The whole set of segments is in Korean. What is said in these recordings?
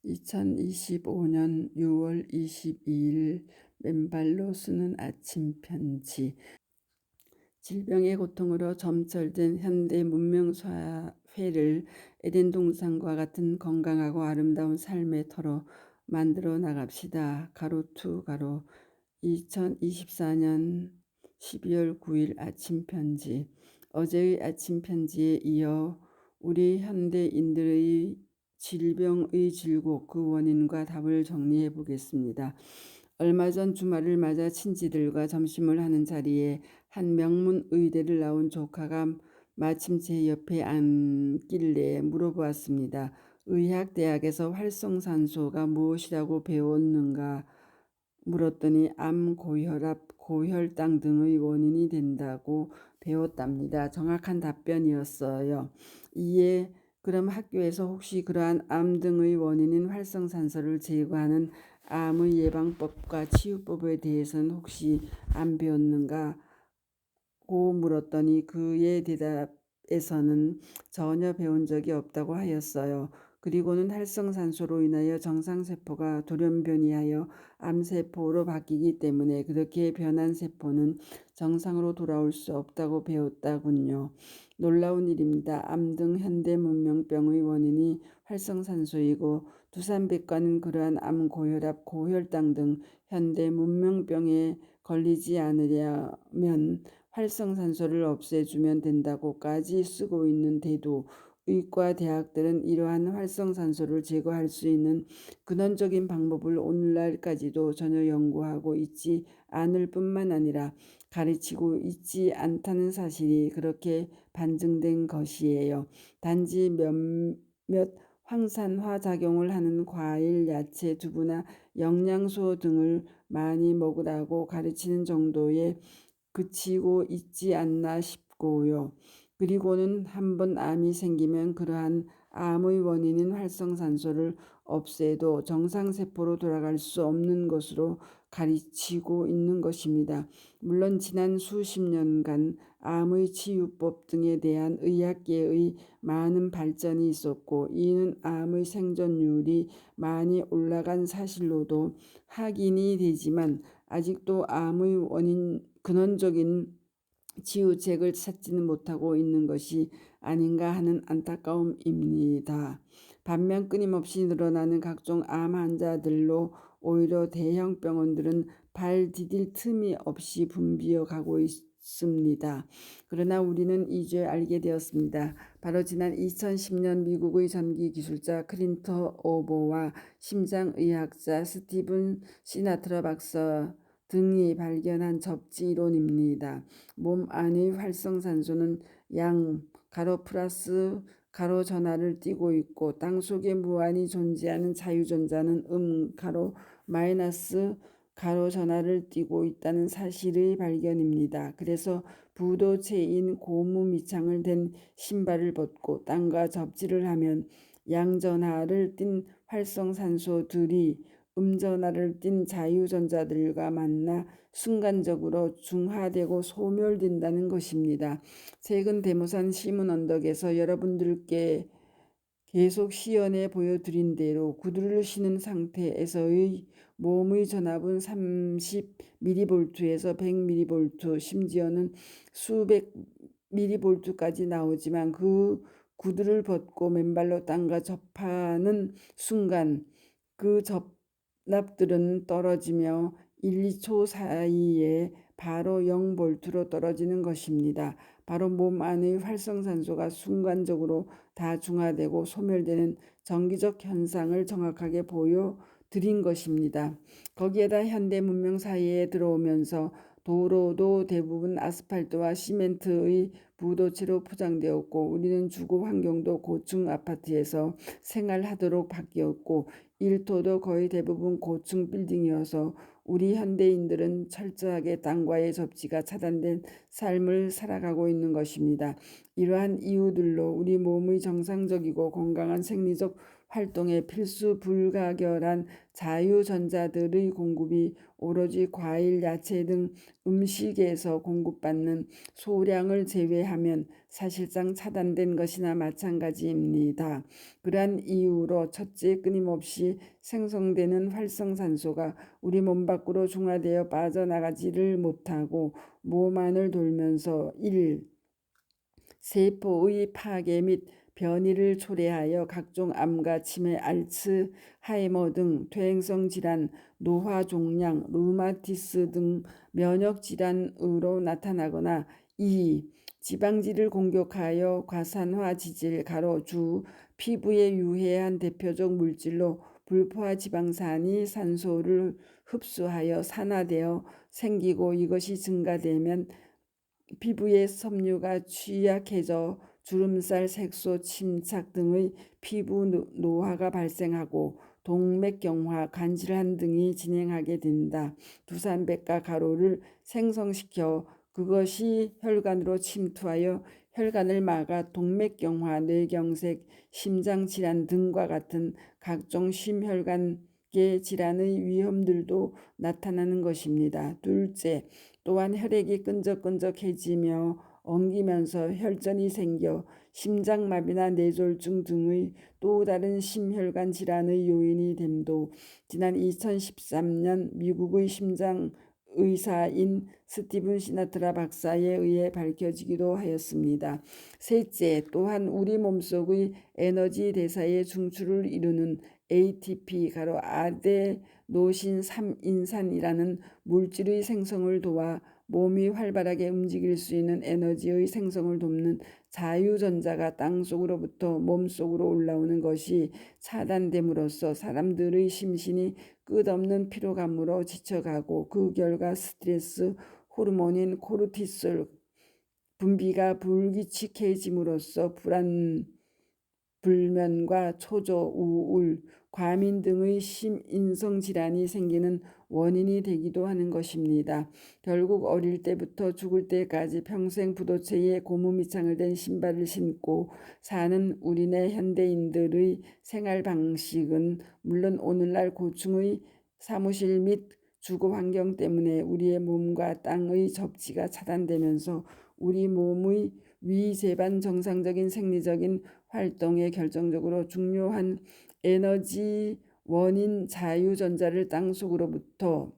2025년 6월 22일 맨발로 쓰는 아침 편지. 질병의 고통으로 점철된 현대 문명 사회를 에덴 동산과 같은 건강하고 아름다운 삶의 터로 만들어 나갑시다. 가로2 가로 2024년 12월 9일 아침 편지. 어제의 아침 편지에 이어 우리 현대인들의 질병의 질곡, 그 원인과 답을 정리해 보겠습니다. 얼마 전 주말을 맞아 친지들과 점심을 하는 자리에 한 명문 의대를 나온 조카가 마침 제 옆에 앉길래 물어보았습니다. 의학대학에서 활성산소가 무엇이라고 배웠는가 물었더니 암, 고혈압, 고혈당 등의 원인이 된다고 배웠답니다. 정확한 답변이었어요. 이에 그럼 학교에서 혹시 그러한 암 등의 원인인 활성산소를 제거하는 암의 예방법과 치유법에 대해서는 혹시 안 배웠는가 고 물었더니 그의 대답에서는 전혀 배운 적이 없다고 하였어요. 그리고는 활성산소로 인하여 정상세포가 돌연변이하여 암세포로 바뀌기 때문에 그렇게 변한 세포는 정상으로 돌아올 수 없다고 배웠다군요. 놀라운 일입니다. 암 등 현대 문명병의 원인이 활성산소이고 두산백과는 그러한 암, 고혈압, 고혈당 등 현대 문명병에 걸리지 않으려면 활성산소를 없애주면 된다고까지 쓰고 있는데도 의과 대학들은 이러한 활성산소를 제거할 수 있는 근원적인 방법을 오늘날까지도 전혀 연구하고 있지 않을 뿐만 아니라 가르치고 있지 않다는 사실이 그렇게 반증된 것이에요. 단지 몇몇 황산화 작용을 하는 과일, 야채, 두부나 영양소 등을 많이 먹으라고 가르치는 정도의 그치고 있지 않나 싶고요. 그리고는 한번 암이 생기면 그러한 암의 원인인 활성산소를 없애도 정상세포로 돌아갈 수 없는 것으로 가르치고 있는 것입니다. 물론 지난 수십 년간 암의 치유법 등에 대한 의학계의 많은 발전이 있었고 이는 암의 생존율이 많이 올라간 사실로도 확인이 되지만 아직도 암의 원인 근원적인 치유책을 찾지는 못하고 있는 것이 아닌가 하는 안타까움입니다. 반면 끊임없이 늘어나는 각종 암 환자들로 오히려 대형 병원들은 발 디딜 틈이 없이 붐비어 가고 있습니다. 그러나 우리는 이제 알게 되었습니다. 바로 지난 2010년 미국의 전기기술자 클린터 오버와 심장의학자 스티븐 시나트라 박사 등이 발견한 접지 이론입니다. 몸 안의 활성산소는 양 가로 플러스 가로 전하를 띠고 있고 땅 속에 무한히 존재하는 자유전자는 가로 마이너스 가로 전하를 띠고 있다는 사실의 발견입니다. 그래서 부도체인 고무 밑창을 댄 신발을 벗고 땅과 접지를 하면 양전하를 띤 활성산소들이 음전하를 띤 자유전자들과 만나 순간적으로 중화되고 소멸된다는 것입니다. 최근 데모산 시문 언덕에서 여러분들께 계속 시연해 보여드린 대로 구두를 신은 상태에서의 몸의 전압은 30mV에서 100mV 심지어는 수백 mV까지 나오지만 그 구두를 벗고 맨발로 땅과 접하는 순간 그 접납들은 떨어지며 1, 2초 사이에 바로 0V로 떨어지는 것입니다. 바로 몸 안의 활성산소가 순간적으로 다 중화되고 소멸되는 정기적 현상을 정확하게 보여드린 것입니다. 거기에다 현대 문명 사이에 들어오면서 도로도 대부분 아스팔트와 시멘트의 부도체로 포장되었고 우리는 주거 환경도 고층 아파트에서 생활하도록 바뀌었고 일터도 거의 대부분 고층 빌딩이어서 우리 현대인들은 철저하게 땅과의 접지가 차단된 삶을 살아가고 있는 것입니다. 이러한 이유들로 우리 몸의 정상적이고 건강한 생리적 활동에 필수 불가결한 자유전자들의 공급이 오로지 과일, 야채 등 음식에서 공급받는 소량을 제외하면 사실상 차단된 것이나 마찬가지입니다. 그러한 이유로 첫째, 끊임없이 생성되는 활성산소가 우리 몸 밖으로 중화되어 빠져나가지를 못하고 몸 안을 돌면서 1. 세포의 파괴 및 변이를 초래하여 각종 암과 치매, 알츠하이머 등 퇴행성 질환, 노화 종양, 류마티스 등 면역 질환으로 나타나거나 2. 지방질을 공격하여 과산화 지질, 주 피부에 유해한 대표적 물질로 불포화 지방산이 산소를 흡수하여 산화되어 생기고 이것이 증가되면 피부의 섬유가 취약해져 주름살, 색소 침착 등의 피부 노화가 발생하고 동맥경화, 간질환 등이 진행하게 된다. 두산백과 가루를 생성시켜 그것이 혈관으로 침투하여 혈관을 막아 동맥경화, 뇌경색, 심장질환 등과 같은 각종 심혈관계 질환의 위험들도 나타나는 것입니다. 둘째, 또한 혈액이 끈적끈적해지며 엉기면서 혈전이 생겨 심장마비나 뇌졸중 등의 또 다른 심혈관 질환의 요인이 됨도 지난 2013년 미국의 심장의사인 스티븐 시나트라 박사에 의해 밝혀지기도 하였습니다. 셋째, 또한 우리 몸속의 에너지 대사의 중추를 이루는 ATP, 아데노신 3인산이라는 물질의 생성을 도와 몸이 활발하게 움직일 수 있는 에너지의 생성을 돕는 자유전자가 땅속으로부터 몸속으로 올라오는 것이 차단됨으로써 사람들의 심신이 끝없는 피로감으로 지쳐가고 그 결과 스트레스 호르몬인 코르티솔 분비가 불규칙해짐으로써 불면과 초조, 우울, 과민 등의 심인성 질환이 생기는 원인이 되기도 하는 것입니다. 결국 어릴 때부터 죽을 때까지 평생 부도채에 고무미창을 댄 신발을 신고 사는 우리네 현대인들의 생활 방식은 물론 오늘날 고층의 사무실 및 주거 환경 때문에 우리의 몸과 땅의 접지가 차단되면서 우리 몸의 위세반 정상적인 생리적인 활동에 결정적으로 중요한 에너지 원인 자유전자를 땅속으로부터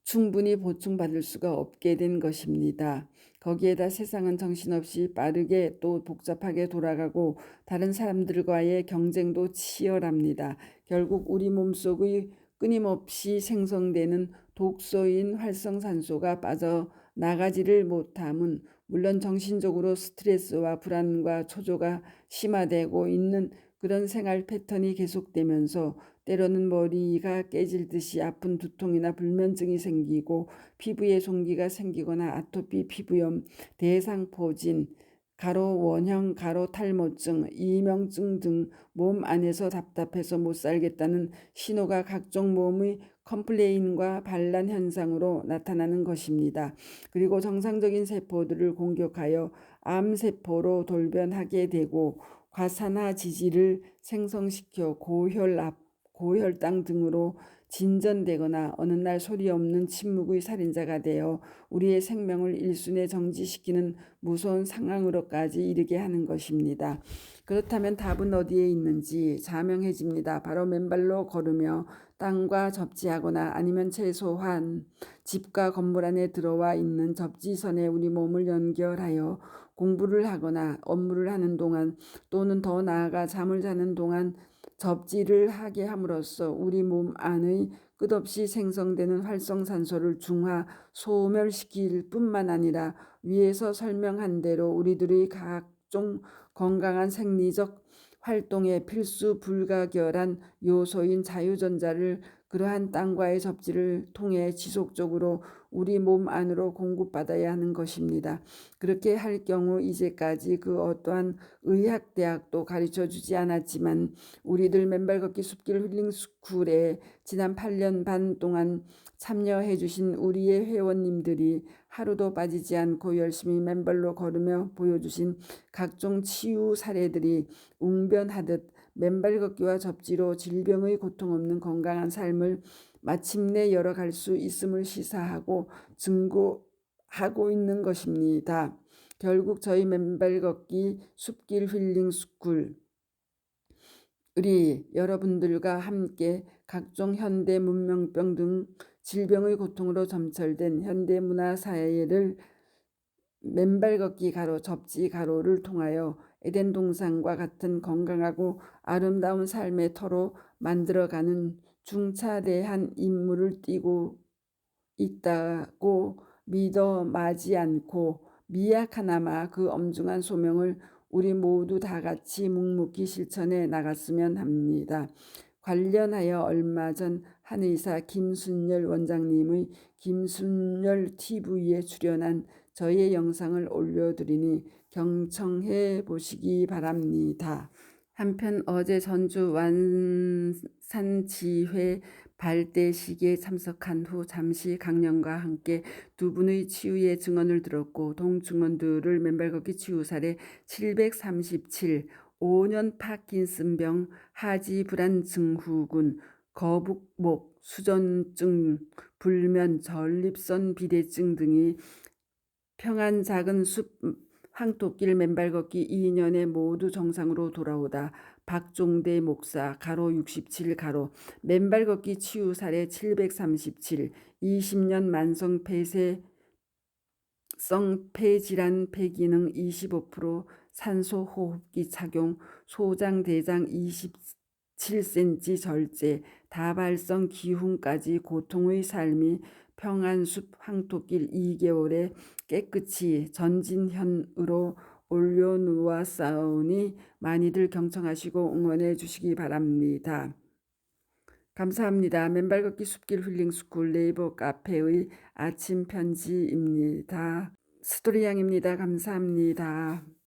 충분히 보충받을 수가 없게 된 것입니다. 거기에다 세상은 정신없이 빠르게 또 복잡하게 돌아가고 다른 사람들과의 경쟁도 치열합니다. 결국 우리 몸속의 끊임없이 생성되는 독소인 활성산소가 빠져나가지를 못함은 물론 정신적으로 스트레스와 불안과 초조가 심화되고 있는 그런 생활 패턴이 계속되면서 때로는 머리가 깨질 듯이 아픈 두통이나 불면증이 생기고 피부에 종기가 생기거나 아토피, 피부염, 대상포진, 원형, 탈모증, 이명증 등 몸 안에서 답답해서 못 살겠다는 신호가 각종 몸의 컴플레인과 반란 현상으로 나타나는 것입니다. 그리고 정상적인 세포들을 공격하여 암세포로 돌변하게 되고 과산화 지질을 생성시켜 고혈당 등으로 진전되거나 어느 날 소리 없는 침묵의 살인자가 되어 우리의 생명을 일순에 정지시키는 무서운 상황으로까지 이르게 하는 것입니다. 그렇다면 답은 어디에 있는지 자명해집니다. 바로 맨발로 걸으며 땅과 접지하거나 아니면 최소한 집과 건물 안에 들어와 있는 접지선에 우리 몸을 연결하여 공부를 하거나 업무를 하는 동안 또는 더 나아가 잠을 자는 동안 접지를 하게 함으로써 우리 몸 안의 끝없이 생성되는 활성산소를 중화, 소멸시킬 뿐만 아니라 위에서 설명한 대로 우리들의 각종 건강한 생리적 활동에 필수 불가결한 요소인 자유전자를 그러한 땅과의 접지를 통해 지속적으로 우리 몸 안으로 공급받아야 하는 것입니다. 그렇게 할 경우 이제까지 그 어떠한 의학대학도 가르쳐주지 않았지만 우리들 맨발 걷기 숲길 힐링 스쿨에 지난 8년 반 동안 참여해 주신 우리의 회원님들이 하루도 빠지지 않고 열심히 맨발로 걸으며 보여주신 각종 치유 사례들이 웅변하듯 맨발 걷기와 접지로 질병의 고통 없는 건강한 삶을 마침내 열어갈 수 있음을 시사하고 증거하고 있는 것입니다. 결국 저희 맨발 걷기 숲길 힐링 스쿨 우리 여러분들과 함께 각종 현대 문명병 등 질병의 고통으로 점철된 현대 문화 사회를 맨발 걷기 가로 접지 가로를 통하여 에덴 동산과 같은 건강하고 아름다운 삶의 터로 만들어가는 중차대한 임무를 띠고 있다고 믿어 마지 않고 미약하나마 그 엄중한 소명을 우리 모두 다 같이 묵묵히 실천해 나갔으면 합니다. 관련하여 얼마 전 한의사 김순열 원장님의 김순열 TV에 출연한 저의 영상을 올려드리니 경청해 보시기 바랍니다. 한편 어제 전주 완산지회 발대식에 참석한 후 잠시 강령과 함께 두 분의 치유의 증언을 들었고 동증언들을 맨발걷기 치유 사례 737, 5년 파킨슨병, 하지 불안 증후군, 거북목, 수전증, 불면, 전립선 비대증 등이 평안 작은 숲 황토길 맨발 걷기 2년에 모두 정상으로 돌아오다 박종대 목사 가로 67 가로 맨발 걷기 치유 사례 737 20년 만성 폐쇄성 폐질환 폐기능 25% 산소 호흡기 착용 소장 대장 27cm 절제 다발성 기흉까지 고통의 삶이 평안숲 황토길 2개월에 깨끗이 전진현으로 올려놓았사오니 많이들 경청하시고 응원해 주시기 바랍니다. 감사합니다. 맨발 걷기 숲길 힐링 스쿨 네이버 카페의 아침 편지입니다. 스토리양입니다. 감사합니다.